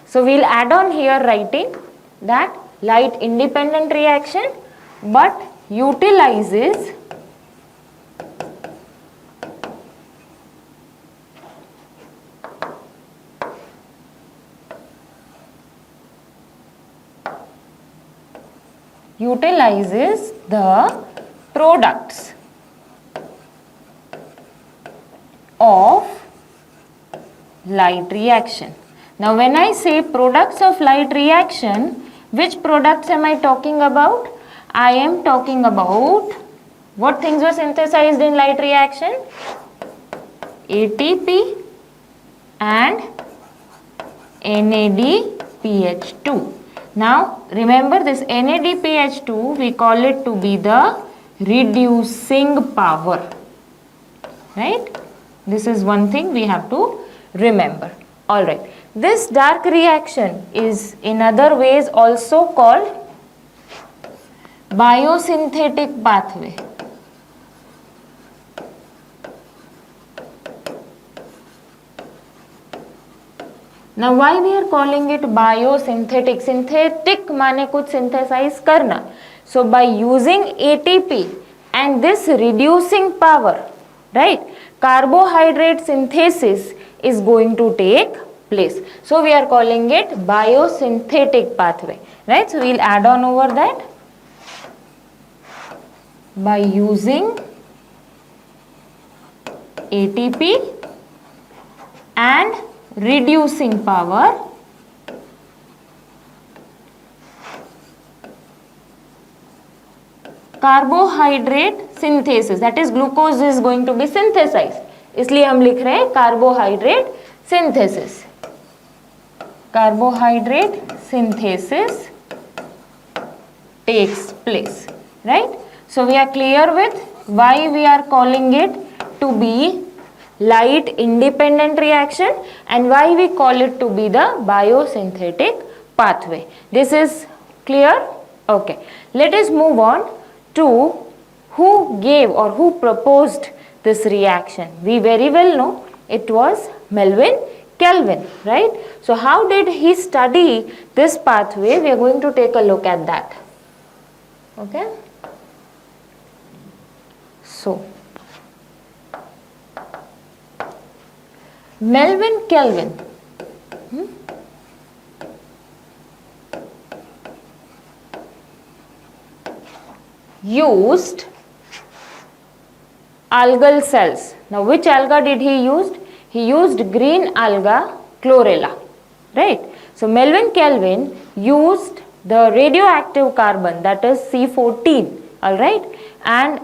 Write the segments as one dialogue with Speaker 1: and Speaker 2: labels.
Speaker 1: So we'll add on here writing that light independent reaction but utilizes the products of light reaction. Now when I say products of light reaction, which products am I talking about? I am talking about what things were synthesized in light reaction? ATP and NADPH2. Now remember this NADPH2, we call it to be the reducing power, right? This is one thing we have to remember. Alright, this dark reaction is in other ways also called biosynthetic pathway. Now why we are calling it biosynthetic? Synthetic माने कुछ synthesize करना. So by using ATP and this reducing power, right, carbohydrate synthesis is going to take place. So we are calling it biosynthetic pathway, right? So we'll add on over that. By using ATP and reducing power, carbohydrate synthesis, that is glucose is going to be synthesized, इसलिए हम लिख रहे हैं carbohydrate synthesis. Carbohydrate synthesis takes place, right? So we are clear with why we are calling it to be light independent reaction and why we call it to be the biosynthetic pathway. This is clear? Okay. Let us move on to who gave or who proposed this reaction. We very well know it was Melvin Kelvin, right? So how did he study this pathway? We are going to take a look at that. Okay. So Melvin Kelvin used algal cells. Now which alga did he use? He used green alga chlorella, right? So Melvin Kelvin used the radioactive carbon, that is C14, alright, and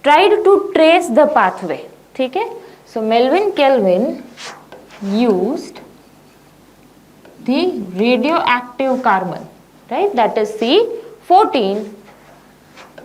Speaker 1: tried to trace the pathway. Okay? So Melvin Kelvin used the radioactive carbon, right, that is C14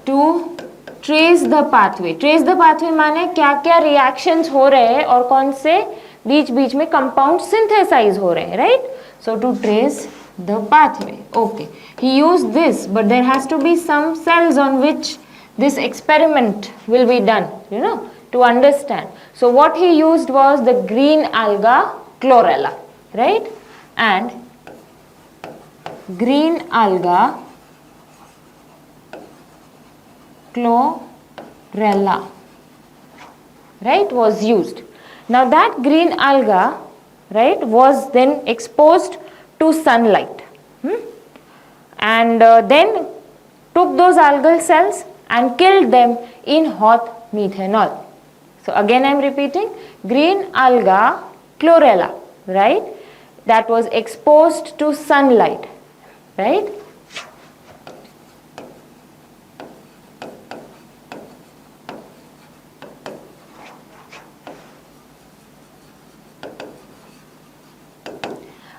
Speaker 1: to trace the pathway. Trace the pathway माने क्या क्या reactions हो रहे हैं और कौन से बीच बीच में compound synthesize हो रहे हैं, right? So to trace the pathway. Okay, he used this, but there has to be some cells on which this experiment will be done, you know, to understand. So what he used was the green alga chlorella, right? And green alga chlorella, right, was used. Now that green alga, right, was then exposed to sunlight and then took those algal cells and killed them in hot methanol. So again I am repeating, green alga chlorella, right, that was exposed to sunlight, right?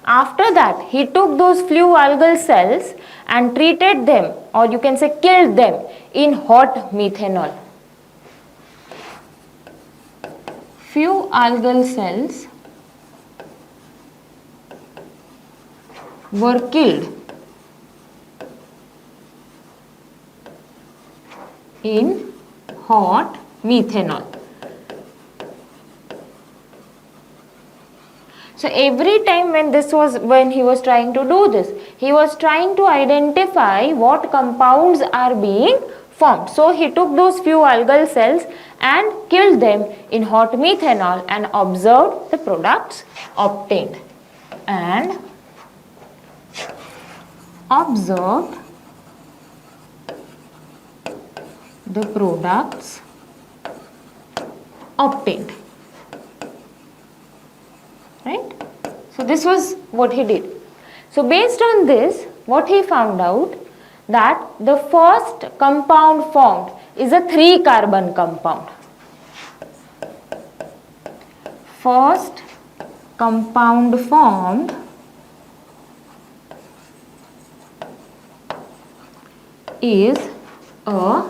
Speaker 1: After that, he took those few algal cells and treated them, or you can say killed them, in hot methanol. Few algal cells were killed in hot methanol. So every time when he was trying to do this, he was trying to identify what compounds are being formed. So he took those few algal cells and killed them in hot methanol and observed the products obtained. And observed the products obtained. Right? So this was what he did. So based on this, what he found out, that the first compound formed is a 3-carbon compound. First compound formed is a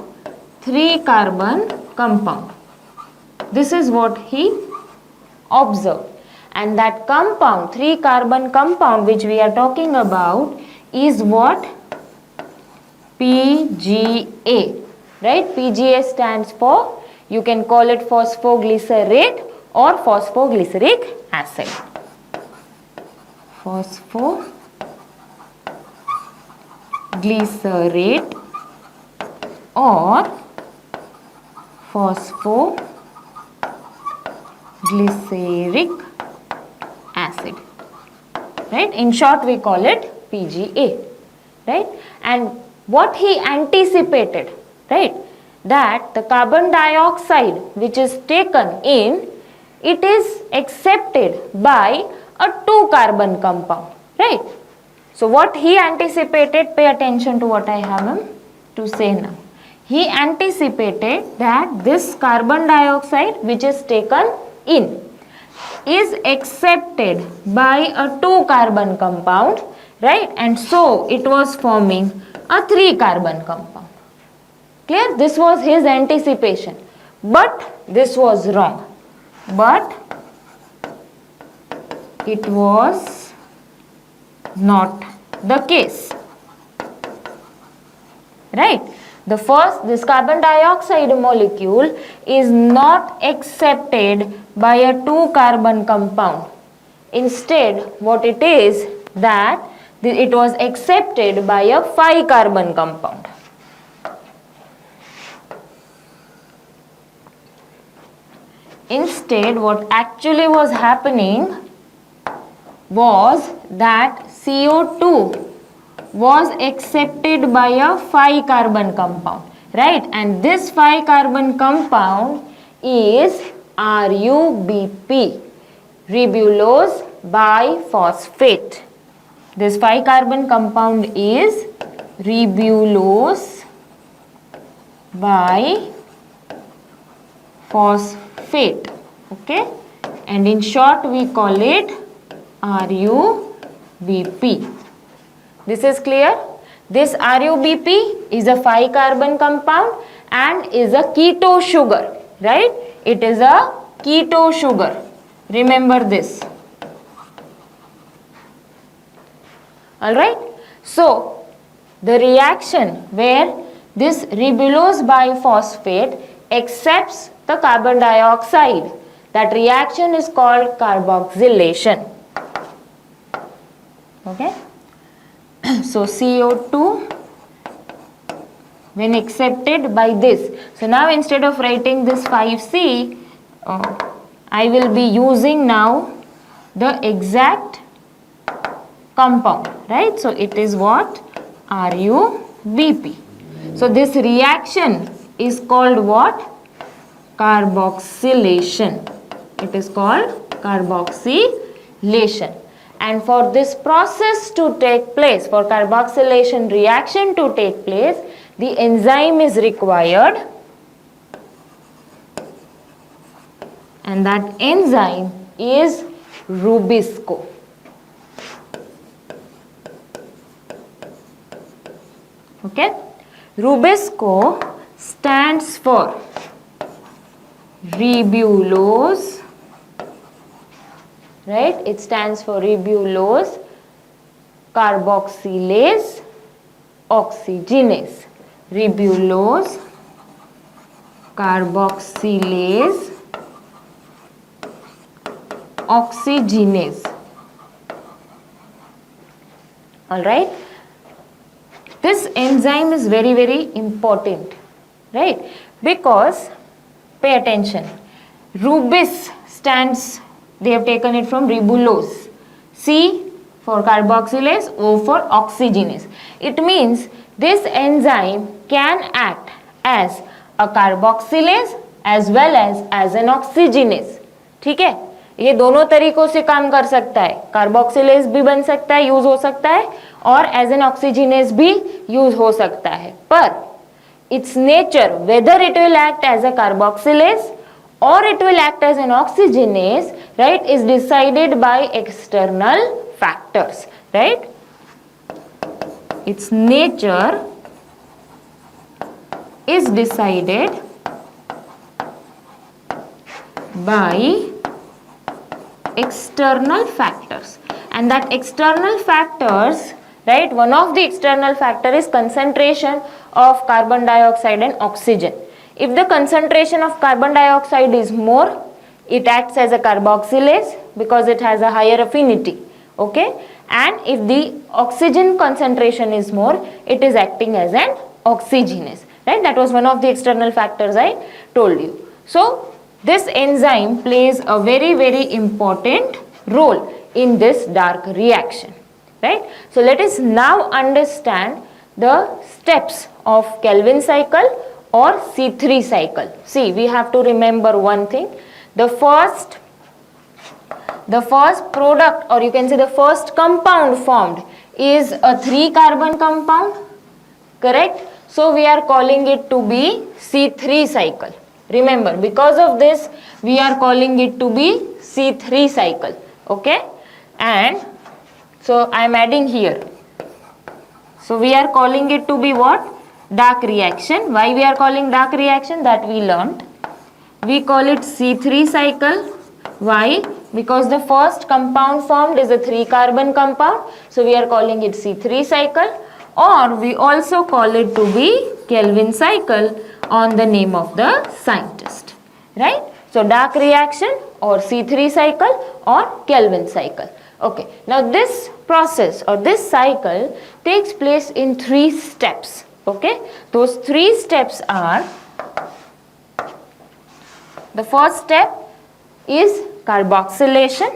Speaker 1: 3-carbon compound. This is what he observed. And that compound, 3-carbon compound which we are talking about, is what? PGA. Right? PGA stands for, you can call it phosphoglycerate or phosphoglyceric acid. Phosphoglycerate or phosphoglyceric acid. Right? In short, we call it PGA. Right? And what he anticipated, right, that the carbon dioxide which is taken in, it is accepted by a 2-carbon compound. Right? So what he anticipated, pay attention to what I have to say now. He anticipated that this carbon dioxide which is taken in is accepted by a 2-carbon compound, right? And so it was forming a 3-carbon compound. Clear? This was his anticipation. But this was wrong. But it was not the case. Right? This carbon dioxide molecule is not accepted by a 2-carbon compound. Instead, what it is, that it was accepted by a 5-carbon compound. Instead, what actually was happening was that CO2 was accepted by a 5-carbon compound, right? And this 5-carbon compound is RUBP, ribulose biphosphate. This 5-carbon compound is ribulose biphosphate. Okay? And in short, we call it RUBP. This is clear? This RUBP is a 5-carbon compound and is a keto sugar, right? It is a keto sugar. Remember this. Alright? So, the reaction where this ribulose biphosphate accepts the carbon dioxide, that reaction is called carboxylation. Okay? So CO2 when accepted by this. So now instead of writing this 5C, I will be using now the exact compound, right? So it is what? RUBP. So this reaction is called what? Carboxylation. It is called carboxylation. And for this process to take place, for carboxylation reaction to take place, the enzyme is required, and that enzyme is Rubisco. Okay? Rubisco stands for ribulose, right? It stands for ribulose carboxylase oxygenase. Ribulose carboxylase oxygenase. All right. This enzyme is very, very important, right? Because, pay attention, rubis stands, they have taken it from ribulose. C for carboxylase, O for oxygenase. It means this enzyme can act as a carboxylase as well as an oxygenase. ठीक है, ये दोनों तरीकों से काम कर सकता है, कार्बोक्सिलेज भी बन सकता है, यूज हो सकता है, और एज एन ऑक्सीजनेस भी यूज हो सकता है. पर its nature, whether it will act as a carboxylase or it will act as an oxygenase, right, is decided by external factors, right? Its nature is decided by external factors, and that external factors, right, one of the external factor is concentration of carbon dioxide and oxygen. If the concentration of carbon dioxide is more, it acts as a carboxylase because it has a higher affinity, okay, and if the oxygen concentration is more, it is acting as an oxygenase, right? That was one of the external factors I told you. So this enzyme plays a very, very important role in this dark reaction, right? So let us now understand the steps of Calvin cycle or C3 cycle. See, we have to remember one thing. The first product, or you can say the first compound formed is a 3-carbon compound, correct? So we are calling it to be C3 cycle. Remember, because of this we are calling it to be C3 cycle, okay? And so I am adding here. So we are calling it to be what? Dark reaction. Why we are calling dark reaction? That we learnt. We call it C3 cycle. Why? Because the first compound formed is a 3-carbon compound. So we are calling it C3 cycle, or we also call it to be Calvin cycle on the name of the scientist, right? So dark reaction or C3 cycle or Calvin cycle. Okay, now this process or this cycle takes place in 3 steps, okay? Those 3 steps are, the first step is carboxylation,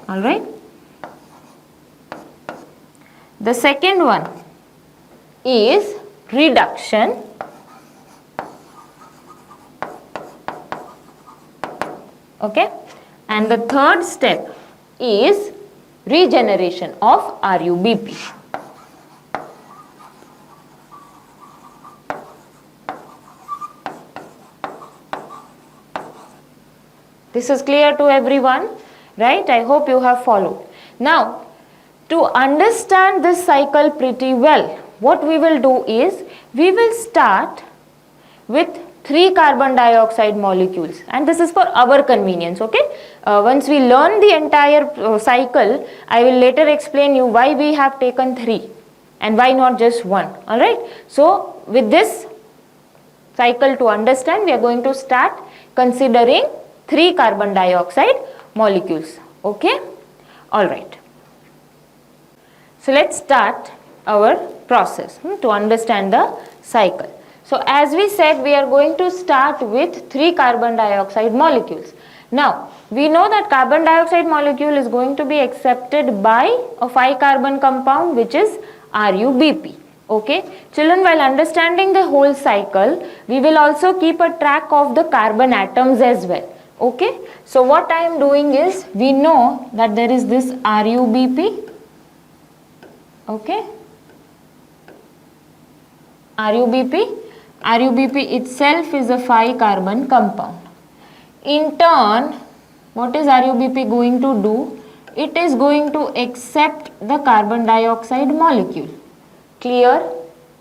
Speaker 1: all right? The second one is reduction, okay, and the third step is regeneration of RUBP. This is clear to everyone, right? I hope you have followed. Now, to understand this cycle pretty well, what we will do is, we will start with 3 carbon dioxide molecules, and this is for our convenience, okay? Once we learn the entire cycle, I will later explain you why we have taken 3 and why not just 1, alright? So with this cycle to understand, we are going to start considering 3 carbon dioxide molecules, okay? Alright. So let's start our process to understand the cycle. So as we said, we are going to start with 3 carbon dioxide molecules. Now, we know that carbon dioxide molecule is going to be accepted by a 5-carbon compound, which is RUBP. Okay, children, while understanding the whole cycle, we will also keep a track of the carbon atoms as well. Okay, so what I am doing is, we know that there is this RUBP. Okay, RUBP itself is a 5-carbon compound. In turn, what is RUBP going to do? It is going to accept the carbon dioxide molecule. Clear?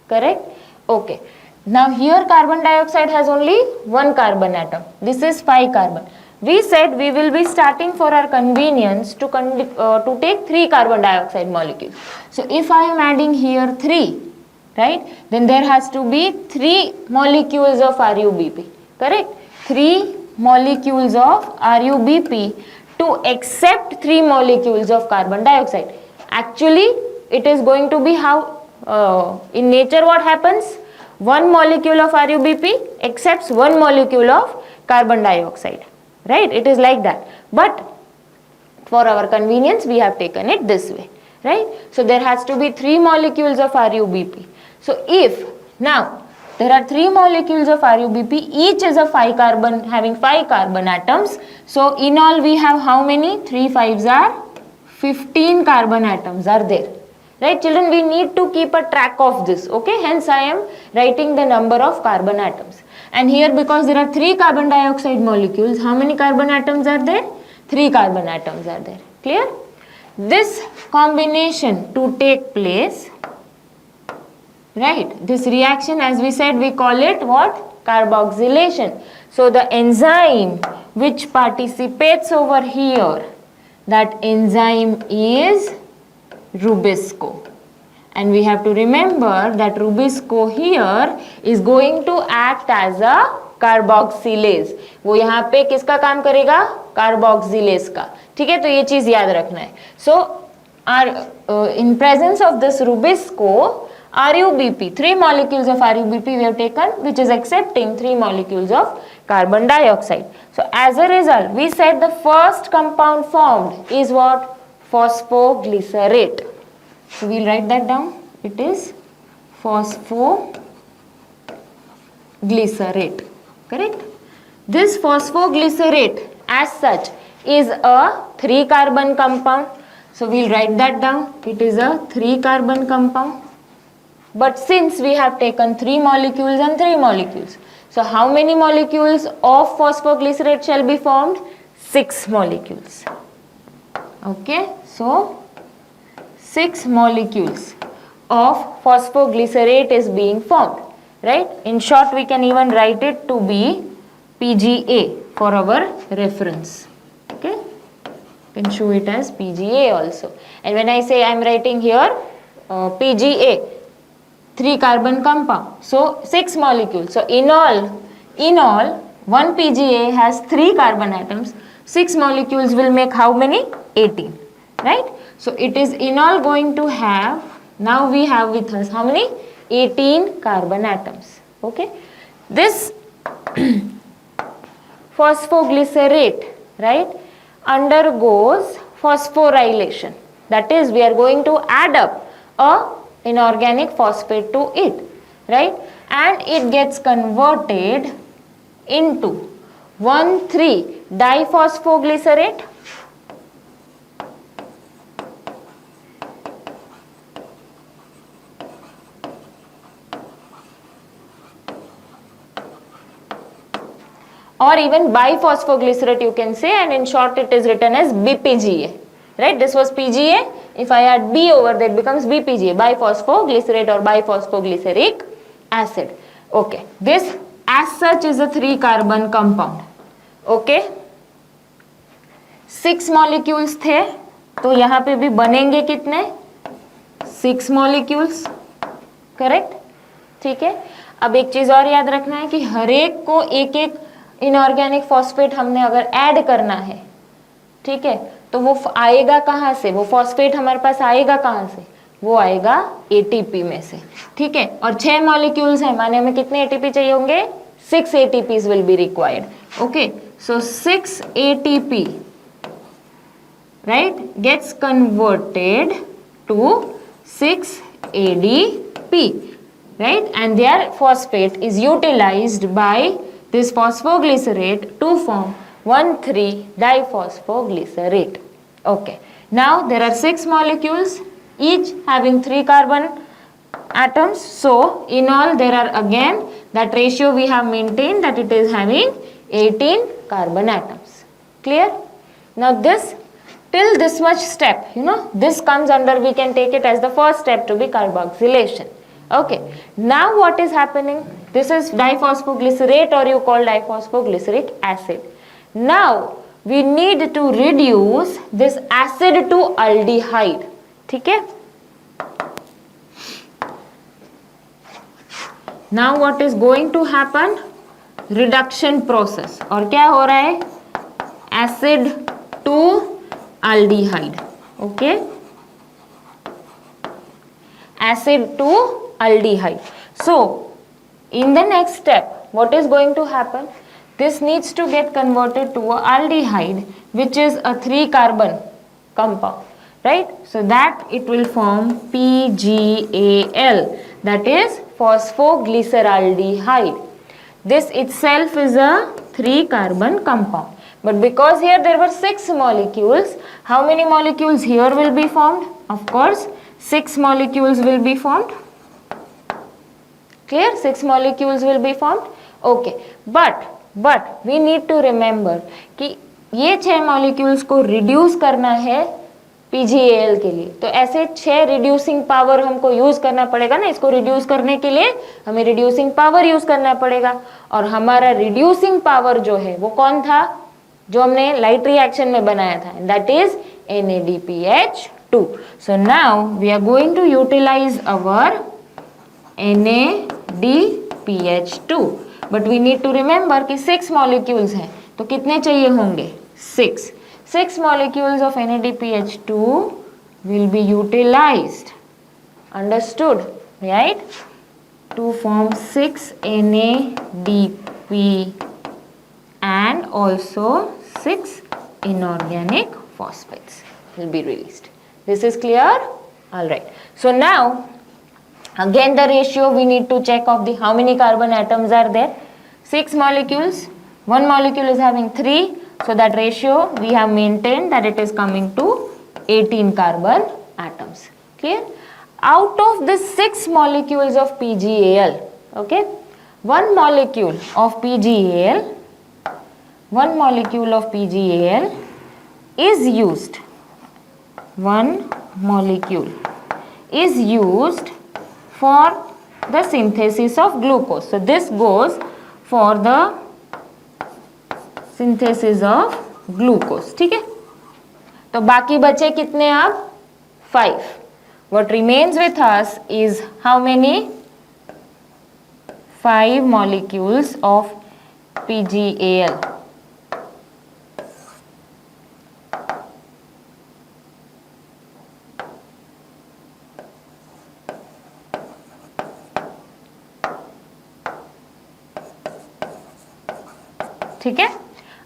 Speaker 1: Correct? Okay. Now here carbon dioxide has only 1 carbon atom. This is 5 carbon. We said we will be starting for our convenience to take 3 carbon dioxide molecules. So if I am adding here 3, right, then there has to be 3 molecules of RUBP. Correct? 3 molecules of RUBP to accept 3 molecules of carbon dioxide. Actually, it is going to be how in nature what happens? 1 molecule of RuBP accepts 1 molecule of carbon dioxide, right? It is like that. But for our convenience, we have taken it this way, right? So there has to be 3 molecules of RuBP. So if now there are 3 molecules of RuBP, each is a 5 carbon, having 5 carbon atoms. So in all we have how many? 3 5s are 15 carbon atoms are there. Right children, we need to keep a track of this, okay? Hence I am writing the number of carbon atoms. And here because there are 3 carbon dioxide molecules, how many carbon atoms are there? 3 carbon atoms are there. Clear? This combination to take place, right, this reaction, as we said, we call it what? Carboxylation. So the enzyme which participates over here, that enzyme is Rubisco. And we have to remember that Rubisco here is going to act as a carboxylase. वो यहाँ पे किसका काम करेगा? Carboxylase का. ठीक है, तो ये चीज याद रखना है. So in presence of this Rubisco, RuBP, 3 molecules of RuBP we have taken, which is accepting 3 molecules of carbon dioxide. So as a result, we said the first compound formed is what? Phosphoglycerate. So we'll write that down. It is phosphoglycerate. Correct? This phosphoglycerate as such is a 3 carbon compound. So we'll write that down. It is a 3 carbon compound. But since we have taken 3 molecules and 3 molecules, so how many molecules of phosphoglycerate shall be formed? 6 molecules. Okay, so 6 molecules of phosphoglycerate is being formed, right? In short, we can even write it to be PGA for our reference. Okay, you can show it as PGA also. And when I say I am writing here PGA, 3 carbon compound, so 6 molecules. So in all, one PGA has 3 carbon atoms. 6 molecules will make how many? 18, right? So it is in all going to have, now we have with us how many? 18 carbon atoms. Okay, this phosphoglycerate, right, undergoes phosphorylation. That is, we are going to add up a inorganic phosphate to it, right, and it gets converted into 1,3-diphosphoglycerate, or even biphosphoglycerate you can say, and in short it is written as BPGA, right? This was PGA. If I add B over that, becomes BPGA, biphosphoglycerate or biphosphoglyceric acid. Okay, this as such is a 3 carbon compound. Okay, 6 molecules थे, तो यहाँ पे भी बनेंगे कितने? 6 molecules, correct? ठीक है. अब एक चीज और याद रखना है कि हर एक को एक एक इनऑर्गेनिक फॉस्फेट हमने अगर ऐड करना है, ठीक है, तो वो आएगा कहाँ से? वो फॉस्फेट हमारे पास आएगा कहाँ से? वो आएगा एटीपी में से, ठीक है. और 6 मॉलिक्यूल्स हैं, माने हमें कितने एटीपी चाहिए होंगे? 6 ATPs will be required. Okay, so 6 ATP, right, gets converted to 6 ADP, right, and their phosphate is utilized by this phosphoglycerate to form 1,3-diphosphoglycerate. Okay, now there are 6 molecules, each having 3 carbon atoms. So in all there are, again, that ratio we have maintained, that it is having 18 carbon atoms. Clear? Now this, till this much step, this comes under, we can take it as the first step to be carboxylation. Okay, now what is happening? This is diphosphoglycerate, or you call diphosphoglyceric acid. Now we need to reduce this acid to aldehyde. ठीक है? Now what is going to happen? Reduction process. और क्या हो रहा है? Acid 2 aldehyde. Okay, acid to aldehyde. So in the next step, what is going to happen? This needs to get converted to a aldehyde, which is a 3 carbon compound, right? So that it will form PGAL, that is phosphoglyceraldehyde. This itself is a 3 carbon compound, but because here there were 6 molecules, how many molecules here will be formed? Of course 6 molecules will be formed. Clear? 6 molecules will be formed. Okay, but we need to remember कि ये 6 molecules को reduce करना है PGAL के लिए, तो ऐसे 6 reducing power हमको use करना पड़ेगा ना. इसको reduce करने के लिए हमें reducing power use करना पड़ेगा, और हमारा reducing power जो है वो कौन था, जो हमने light reaction में बनाया था, that is NADPH2. So now we are going to utilize our NADPH2, but we need to remember कि 6 molecules हैं, तो कितने चाहिए होंगे? 6 molecules of NADPH2 will be utilized. Understood, right? To form 6 NADP and also 6 inorganic phosphates will be released. This is clear? All right. So now again the ratio we need to check of the how many carbon atoms are there. 6 molecules, one molecule is having 3, so that ratio we have maintained that it is coming to 18 carbon atoms. Clear? Out of the 6 molecules of PGAL, okay, one molecule of PGAL is used. One molecule is used for the synthesis of glucose. So this goes for the synthesis of glucose. ठीक है, तो बाकी बचे कितने अब? 5. What remains with us is how many? 5 molecules of PGAL. ठीक है,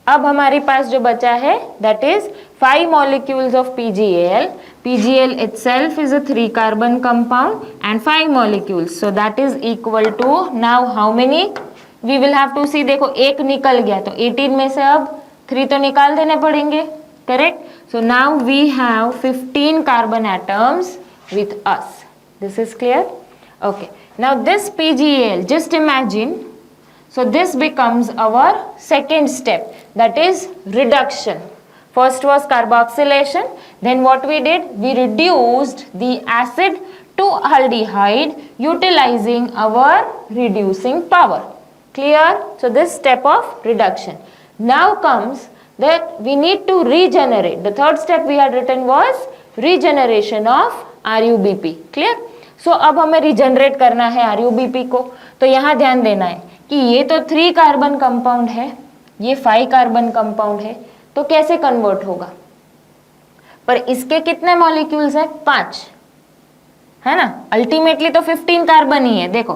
Speaker 1: अब हमारे पास जो बचा है that is 5 molecules of PGAL. PGAL itself is a 3 carbon compound and 5 molecules, so that is equal to now how many? We will have to see. देखो एक निकल गया, तो 18 में से अब 3 तो निकाल देने पड़ेंगे, correct? So now we have 15 carbon atoms with us. This is clear? Okay, now this PGAL, just imagine. So this becomes our second step, that is reduction. First was carboxylation, then what we did? We reduced the acid to aldehyde utilizing our reducing power. Clear? So this step of reduction. Now comes that we need to regenerate. The third step we had written was regeneration of RUBP. Clear? So अब हमें regenerate करना है RUBP को, तो यहाँ ध्यान देना है कि ये तो 3 कार्बन कंपाउंड है, ये 5 कार्बन कंपाउंड है, तो कैसे कन्वर्ट होगा? पर इसके कितने मॉलिक्यूल्स हैं? 5 है ना, अल्टीमेटली तो 15 कार्बन ही है, देखो,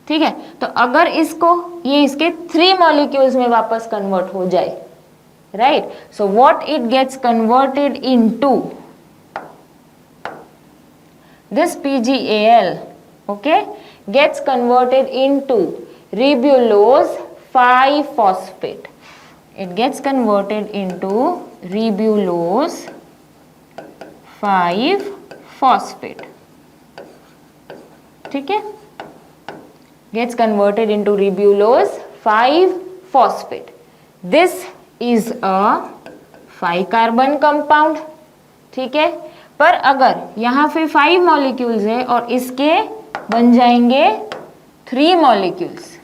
Speaker 1: ठीक है. तो अगर इसको ये इसके 3 मॉलिक्यूल्स में वापस कन्वर्ट हो जाए, right, so what it gets converted into, this PGAL, okay, gets converted into ribulose 5-phosphate. It gets converted into ribulose 5-phosphate. ठीक है, gets converted into ribulose 5-phosphate. This is a 5 carbon compound. ठीक है, पर अगर यहाँ पे 5 molecules है और इसके बन जाएंगे 3 मॉलिक्यूल्स.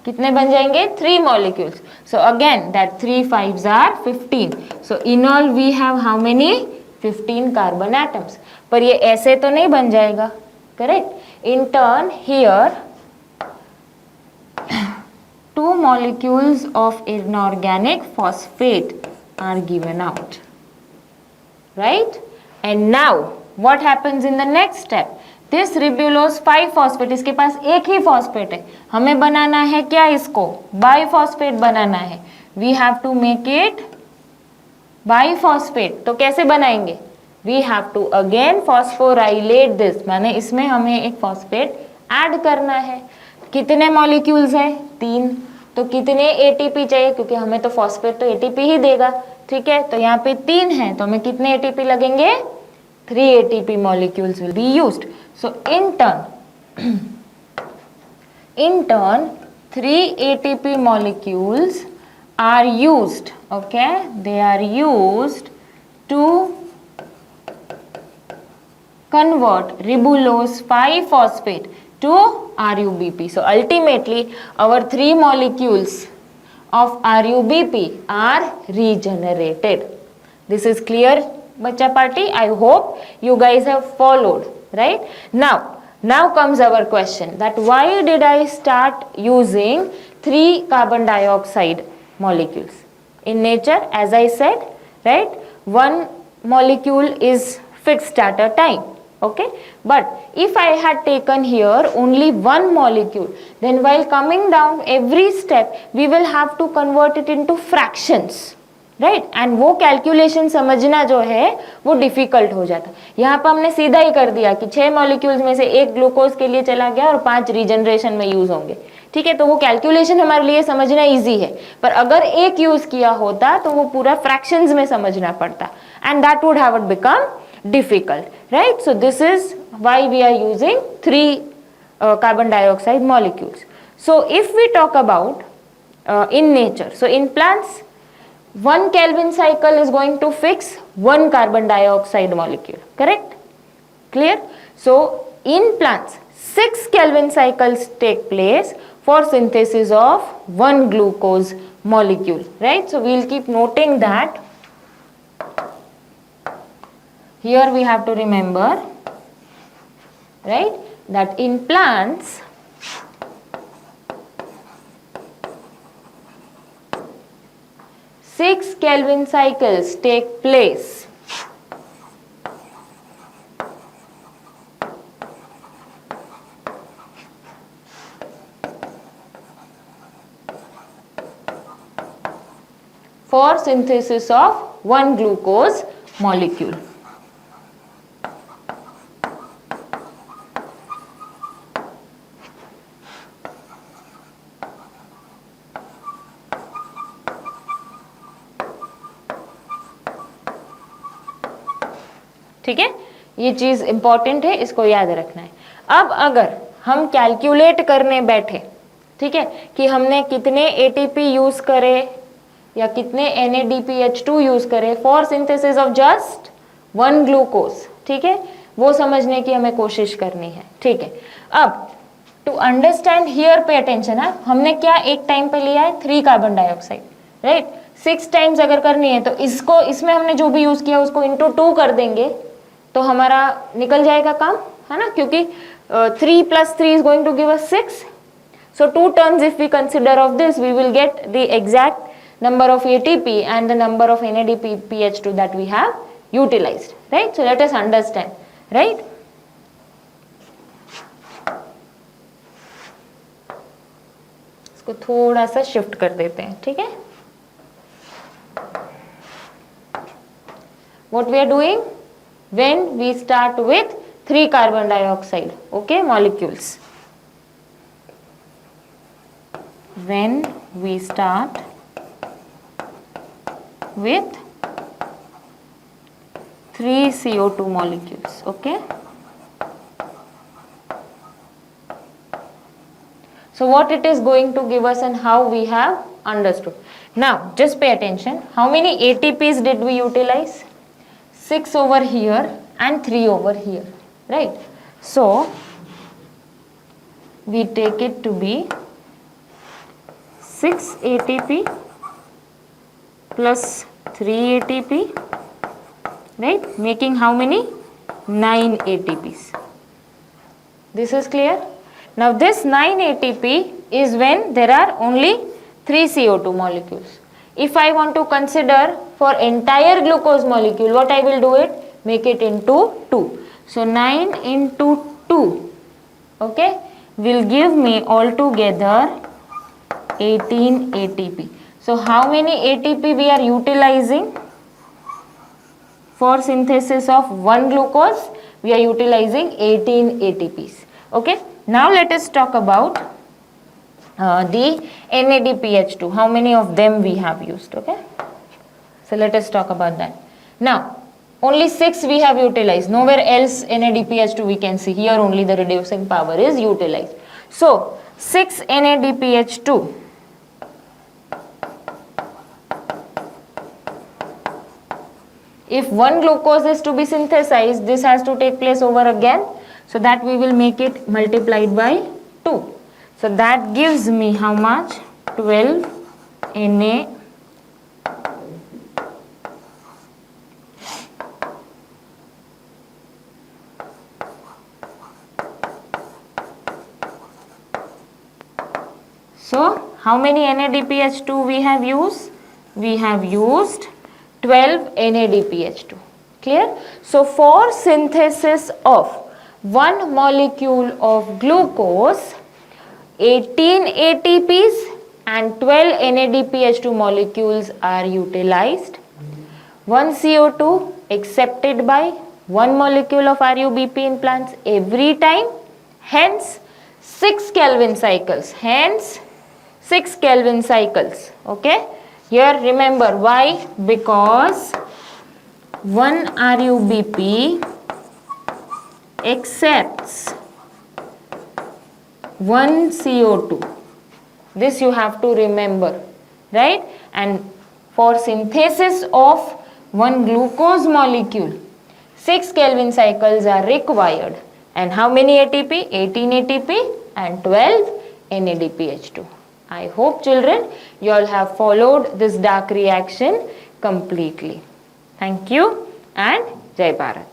Speaker 1: कितने बन जाएंगे? 3 molecules. So again that 3 5s are 15. So in all we have how many? 15 carbon atoms. पर ये ऐसे तो नहीं बन जाएगा, correct? In turn here 2 2 molecules of inorganic phosphate are given out, right? And now what happens in the next step? This ribulose 5 phosphate, इसके पास एक ही phosphate है, हमें बनाना है क्या? इसको बाइफॉस्फेट बनाना है. We have to make it biphosphate. तो कैसे बनाएंगे? We have to again phosphorylate this, माने इसमें हमें एक फॉस्फेट ऐड करना है. कितने मॉलिक्यूल्स हैं? 3. तो कितने एटीपी चाहिए? क्योंकि हमें तो फॉस्फेट तो एटीपी ही देगा, ठीक है. तो यहाँ पे 3 है, तो हमें कितने एटीपी लगेंगे? 3 ATP molecules will be used. So in turn 3 ATP molecules are used, okay? They are used to convert ribulose 5 phosphate to RUBP. So ultimately our 3 molecules of RUBP are regenerated. This is clear, bacha party? I hope you guys have followed, right? Now comes our question, that why did I start using 3 carbon dioxide molecules? In nature, as I said, right, one molecule is fixed at a time, okay? But if I had taken here only one molecule, then while coming down every step we will have to convert it into fractions, right. And वो calculation समझना जो है वो difficult हो जाता. यहाँ पर हमने सीधा ही कर दिया कि 6 मॉलिक्यूल्स में से एक ग्लूकोज के लिए चला गया और 5 रीजनरेशन में यूज होंगे, ठीक है. तो वो कैलकुलेशन हमारे लिए समझना इजी है, पर अगर एक यूज किया होता तो वो पूरा फ्रैक्शंस में समझना पड़ता, and that would have become difficult, right? So this is why we are using 3 carbon dioxide molecules. So if we talk about in nature, so in plants 1 Kelvin cycle is going to fix 1 carbon dioxide molecule, correct? Clear? So in plants 6 Kelvin cycles take place for synthesis of 1 glucose molecule, right? So we'll keep noting that. Here we have to remember, right, that in plants 6 Kelvin cycles take place for synthesis of 1 glucose molecule. ठीक है, ये चीज important है, इसको याद रखना है. अब अगर हम कैलकुलेट करने बैठे, ठीक है, कि हमने कितने एटीपी यूज करे या कितने NADPH2 यूज करे for synthesis of just 1 glucose, ठीक है, वो समझने की हमें कोशिश करनी है, ठीक है. अब to understand here pay attention है, हमने क्या एक टाइम पे लिया है? 3 कार्बन डाइऑक्साइड, राइट. 6 टाइम्स अगर करनी है तो इसको, इसमें हमने जो भी यूज किया उसको इंटू 2 कर देंगे तो हमारा निकल जाएगा काम, है ना, क्योंकि 3 + 3 is going to give us 6. So 2 turns if we consider of this, we will get the exact number of ATP and the number of NADPH2 that we have utilized, right? So let us understand, right? इसको थोड़ा सा shift कर देते हैं, ठीक है. What we are doing? When we start with 3 carbon dioxide, okay, molecules. When we start with 3 CO2 molecules, okay. So what it is going to give us and how we have understood. Now just pay attention, how many ATPs did we utilize? 6 over here and 3 over here, right? So we take it to be 6 ATP plus 3 ATP, right, making how many? 9 ATPs. This is clear. Now this 9 ATP is when there are only 3 CO2 molecules. If I want to consider for entire glucose molecule, what I will do it? Make it into 2. So 9 into 2, okay, will give me altogether 18 ATP. So how many ATP we are utilizing? For synthesis of one glucose, we are utilizing 18 ATPs. Okay, now let us talk about the NADPH2. How many of them we have used? Okay, so let us talk about that. Now, only 6 we have utilized. Nowhere else NADPH2 we can see. Here only the reducing power is utilized. So, 6 NADPH2. If one glucose is to be synthesized, this has to take place over again. So that we will make it multiplied by 2. So that gives me how much? 12 Na. So how many NADPH2 we have used? We have used 12 NADPH2. Clear? So for synthesis of one molecule of glucose, 18 ATPs and 12 NADPH2 molecules are utilized. 1 CO2 accepted by 1 molecule of RUBP in plants every time. Hence 6 Kelvin cycles. Hence 6 Kelvin cycles. Okay. Here remember why? Because 1 RUBP accepts 1 CO2. This you have to remember, right? And for synthesis of one glucose molecule, 6 Kelvin cycles are required. And how many ATP? 18 ATP and 12 NADPH2. I hope children you all have followed this dark reaction completely. Thank you and Jai Bharat.